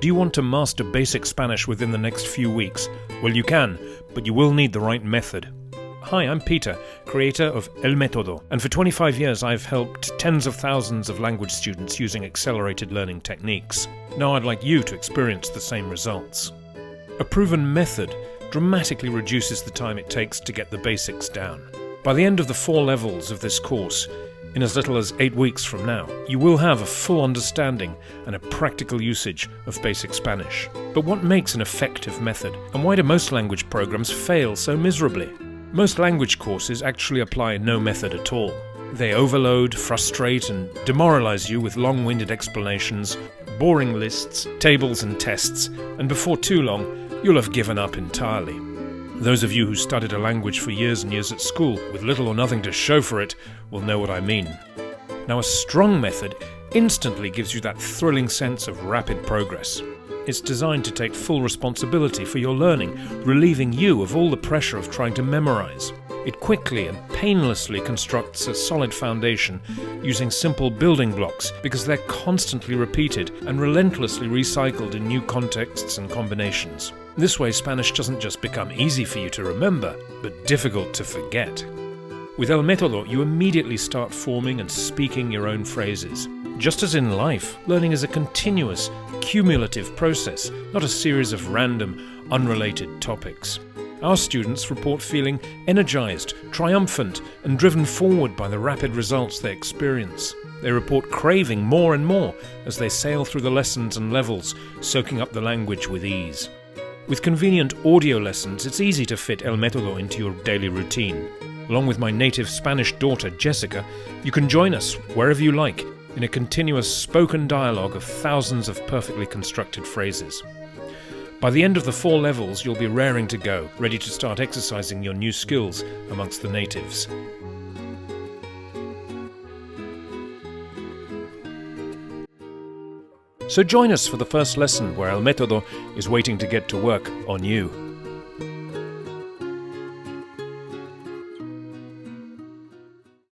Do you want to master basic Spanish within the next few weeks? Well, you can, but you will need the right method. Hi, I'm Peter, creator of MÉTODO, and for 25 years I've helped tens of thousands of language students using accelerated learning techniques. Now I'd like you to experience the same results. A proven method dramatically reduces the time it takes to get the basics down. By the end of the 4 levels of this course, in as little as 8 weeks from now, you will have a full understanding and a practical usage of basic Spanish. But what makes an effective method, and why do most language programs fail so miserably? Most language courses actually apply no method at all. They overload, frustrate, and demoralize you with long-winded explanations, boring lists, tables and tests, and before too long, you'll have given up entirely. Those of you who studied a language for years and years at school, with little or nothing to show for it, will know what I mean. Now, a strong method instantly gives you that thrilling sense of rapid progress. It's designed to take full responsibility for your learning, relieving you of all the pressure of trying to memorize. It quickly and painlessly constructs a solid foundation using simple building blocks because they're constantly repeated and relentlessly recycled in new contexts and combinations. This way, Spanish doesn't just become easy for you to remember, but difficult to forget. With MÉTODO, you immediately start forming and speaking your own phrases. Just as in life, learning is a continuous, cumulative process, not a series of random, unrelated topics. Our students report feeling energized, triumphant, and driven forward by the rapid results they experience. They report craving more and more as they sail through the lessons and levels, soaking up the language with ease. With convenient audio lessons, it's easy to fit MÉTODO into your daily routine. Along with my native Spanish daughter, Jessica, you can join us wherever you like in a continuous spoken dialogue of thousands of perfectly constructed phrases. By the end of the 4 levels, you'll be raring to go, ready to start exercising your new skills amongst the natives. So join us for the first lesson where MÉTODO is waiting to get to work on you.